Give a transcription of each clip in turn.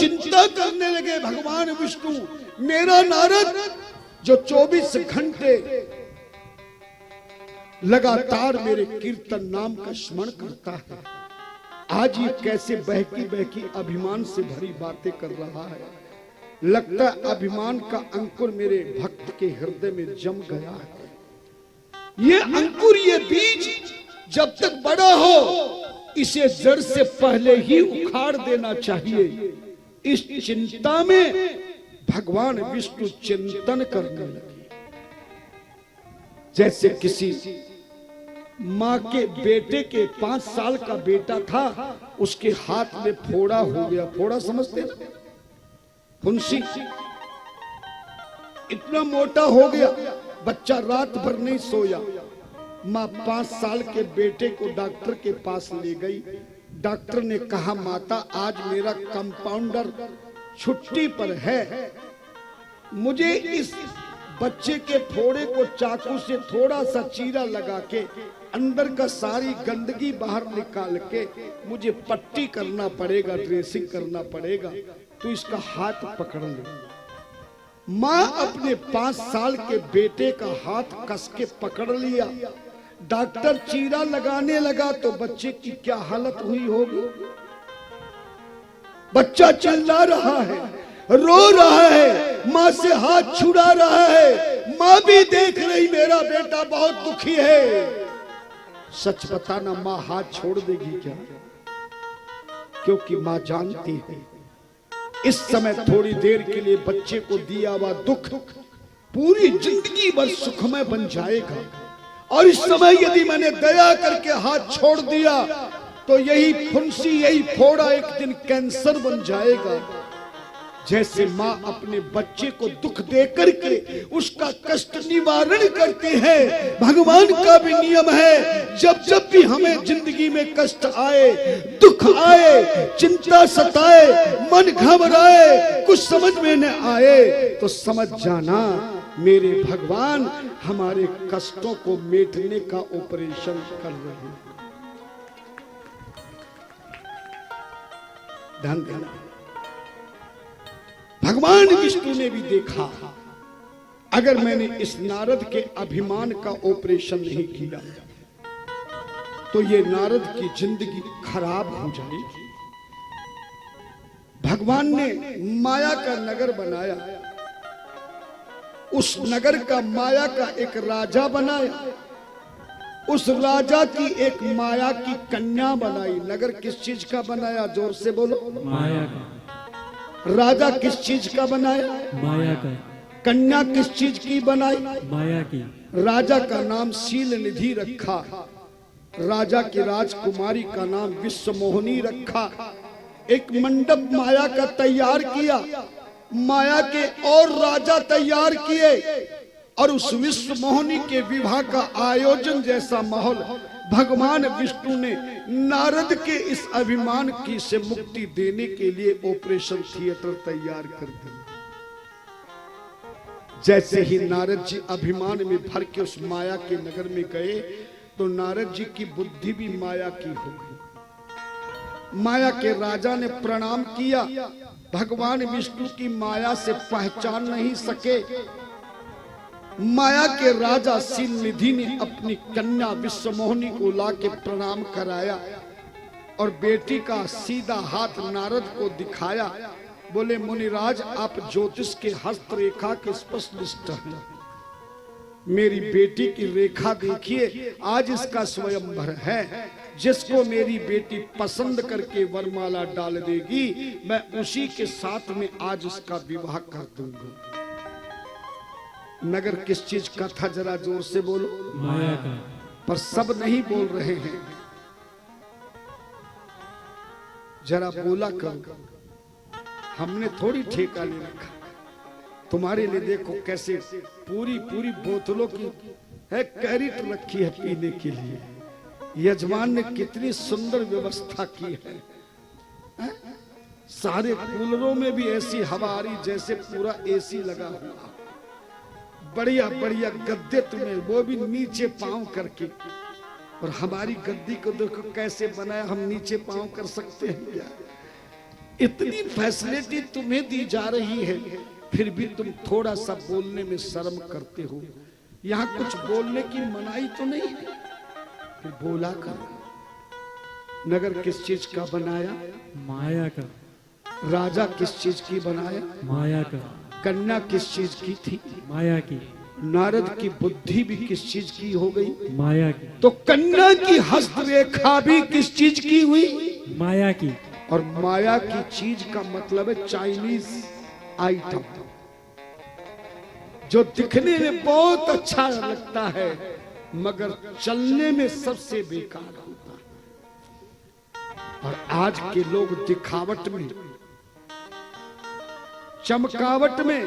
चिंता करने लगे भगवान विष्णु, मेरा नारद जो 24 घंटे लगातार मेरे कीर्तन नाम का स्मरण करता है, आज ये कैसे बहकी बहकी अभिमान से भरी बातें कर रहा है। लगता है अभिमान का अंकुर मेरे भक्त के हृदय में जम गया है। ये अंकुर, ये बीज जब तक बड़ा हो इसे जड़ से पहले ही उखाड़ देना चाहिए। इस चिंता में भगवान विष्णु चिंतन करने लगे। जैसे किसी माँ के बेटे के 5 साल का बेटा था, उसके हाथ में फोड़ा हो गया। फोड़ा समझते हैं, फुंसी, इतना मोटा हो गया, बच्चा रात भर नहीं सोया। माँ 5 साल के बेटे को डॉक्टर के पास ले गई। डॉक्टर ने कहा, माता आज मेरा कंपाउंडर छुट्टी पर है, मुझे इस बच्चे के फोड़े को चाकू से थोड़ा सा चीरा लगा के अंदर का सारी गंदगी बाहर निकाल के मुझे पट्टी करना पड़ेगा, ड्रेसिंग करना पड़ेगा, तो इसका हाथ पकड़ ले। माँ अपने 5 साल के बेटे का हाथ कस के पकड़ लिया। डॉक्टर चीरा लगाने लगा तो बच्चे की क्या हालत हुई होगी। बच्चा चिल्ला रहा है, रो रहा है, माँ से हाथ छुड़ा रहा है। माँ भी देख रही मेरा बेटा बहुत दुखी है। सच बताना, माँ हाथ छोड़ देगी क्या? क्योंकि माँ जानती है इस समय थोड़ी देर के लिए बच्चे को दिया हुआ दुख पूरी जिंदगी भर सुखमय बन जाएगा। और इस समय यदि मैंने दया करके हाथ छोड़ दिया तो यही फुंसी, यही फोड़ा एक दिन कैंसर बन जाएगा। जैसे माँ अपने बच्चे को दुख दे करके उसका कष्ट निवारण करते हैं, भगवान का भी नियम है, जब जब भी हमें जिंदगी में कष्ट आए, दुख आए, चिंता सताए, मन घबराए, कुछ समझ में न आए, तो समझ जाना मेरे भगवान हमारे कष्टों को मिटाने का ऑपरेशन कर रहे हैं। ध्यान देना, भगवान विष्णु ने भी देखा, अगर मैंने इस नारद के अभिमान का ऑपरेशन नहीं किया तो ये नारद की जिंदगी खराब हो जाएगी। भगवान ने माया का नगर बनाया, उस नगर का माया का एक राजा बनाया, उस राजा की एक माया की कन्या बनाई। नगर किस चीज का बनाया? जोर से बोलो। माया का। राजा किस चीज का बनाया? माया का। कन्या किस चीज की बनाई? माया की। राजा का नाम शील निधि रखा, राजा की राजकुमारी का नाम विश्व मोहिनी रखा। एक मंडप माया का तैयार किया, माया के और राजा तैयार किए, और उस विश्व मोहिनी के विवाह का आयोजन जैसा माहौल भगवान विष्णु ने नारद के इस अभिमान की से मुक्ति देने के लिए ऑपरेशन थिएटर तैयार कर दिया। जैसे ही नारद जी अभिमान में भर के उस माया के नगर में गए तो नारद जी की बुद्धि भी माया की हो गई। माया के राजा ने प्रणाम किया, भगवान विष्णु की माया से पहचान नहीं सके। माया के राजा शील निधि ने अपनी कन्या विश्व मोहिनी को लाके प्रणाम कराया और बेटी का सीधा हाथ नारद को दिखाया। बोले, मुनिराज आप ज्योतिष के हस्तरेखा के स्पेशलिस्ट हैं, मेरी बेटी की रेखा देखिए, आज इसका स्वयंवर है। जिसको मेरी बेटी पसंद करके वरमाला डाल देगी, मैं उसी के साथ में आज उसका विवाह कर दूंगा। नगर किस चीज का था? जरा जोर से बोलो। माया का। पर सब नहीं बोल रहे हैं, जरा बोला करो। हमने थोड़ी ठेका ले रखा, तुम्हारे लिए देखो कैसे पूरी पूरी बोतलों की है कैरेट रखी है पीने के लिए। यजमान ने कितनी सुंदर व्यवस्था की है। सारे कूलरों में भी ऐसी हवा आ रही जैसे पूरा एसी लगा हुआ। बढ़िया बढ़िया गद्दे तुम्हें, वो भी नीचे पांव करके। और हमारी गद्दी को देखो कैसे बनाया, हम नीचे पांव कर सकते हैं क्या? इतनी फैसिलिटी तुम्हें दी जा रही है, फिर भी तुम थोड़ा सा बोलने में शर्म करते हो। यहाँ कुछ बोलने की मनाही तो नहीं है, फिर बोला कर। नगर किस चीज का बनाया? माया का। राजा किस चीज की बनाया? माया का। कन्या किस चीज की थी? माया की। नारद की बुद्धि भी किस चीज की हो गई? माया की। तो कन्या की हस्तरेखा भी किस चीज की हुई? माया की। और माया की चीज का मतलब है चाइनीज आइटम, जो दिखने में बहुत अच्छा लगता है मगर चलने में सबसे बेकार होता है। और आज के लोग दिखावट में, चमकावट में,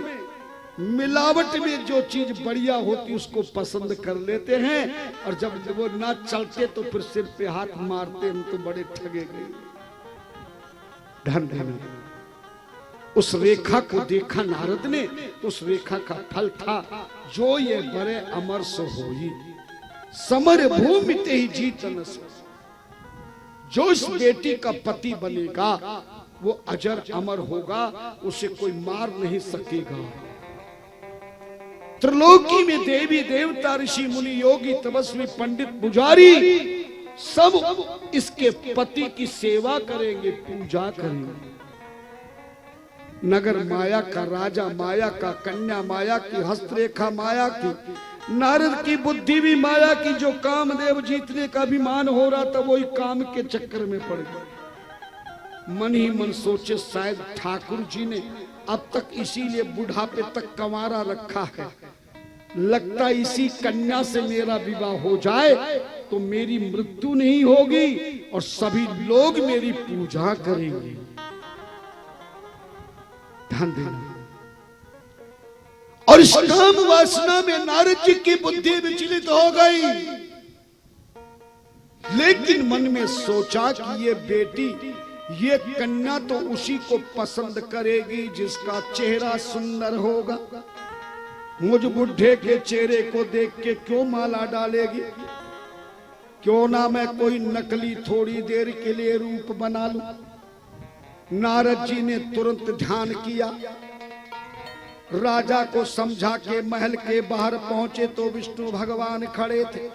मिलावट में जो चीज बढ़िया होती उसको पसंद कर लेते हैं, और जब वो ना चलते तो फिर सिर पे हाथ मारते, हम तो बड़े ठगे गए। धन धन उस रेखा को देखा नारद ने, तो उस रेखा का फल था जो ये बड़े अमर सो होई, समर भूमि ते ही जीत न सो। जो इस बेटी का पति बनेगा वो अजर अमर होगा, उसे कोई मार नहीं सकेगा। त्रिलोकी में देवी देवता ऋषि मुनि योगी तपस्वी पंडित पुजारी सब इसके पति की सेवा करेंगे, पूजा करेंगे। नगर माया का, राजा माया का, कन्या माया की, हस्तरेखा माया की, नारद की बुद्धि भी माया की। जो कामदेव जीतने का अभिमान हो रहा था वही काम के चक्कर में पड़ गया। मन ही मन सोचे शायद ठाकुर जी ने अब तक इसीलिए बुढ़ापे तक कंवारा रखा है, लगता इसी कन्या से मेरा विवाह हो जाए तो मेरी मृत्यु नहीं होगी और सभी लोग मेरी पूजा करेंगे। ध्यान देना। और इस काम वासना में नारद जी की बुद्धि विचलित हो गई, लेकिन मन में सोचा कि ये बेटी, ये कन्या तो उसी को पसंद करेगी जिसका चेहरा सुंदर होगा। मुझ बुढ़े के चेहरे को देख के क्यों माला डालेगी? क्यों ना मैं कोई नकली थोड़ी देर के लिए रूप बना लूं। नारद जी ने तुरंत ध्यान किया, राजा को समझा के महल के बाहर पहुंचे तो विष्णु भगवान खड़े थे।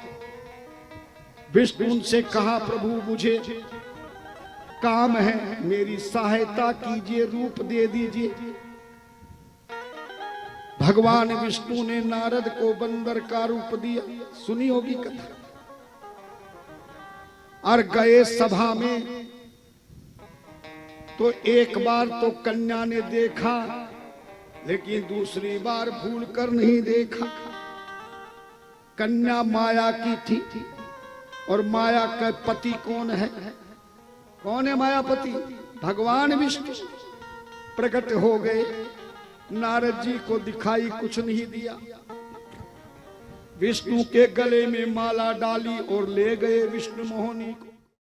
विष्णु उनसे कहा, प्रभु मुझे काम है, मेरी सहायता कीजिए, रूप दे दीजिए। भगवान विष्णु ने नारद को बंदर का रूप दिया, सुनी होगी कथा। और गए सभा में तो एक बार तो कन्या ने देखा, लेकिन दूसरी बार भूल कर नहीं देखा। कन्या माया की थी और माया का पति कौन है? कौन है मायापति? भगवान विष्णु प्रकट हो गए। नारद जी को दिखाई कुछ नहीं दिया, विष्णु के गले में माला डाली और ले गए विष्णु मोहिनी को।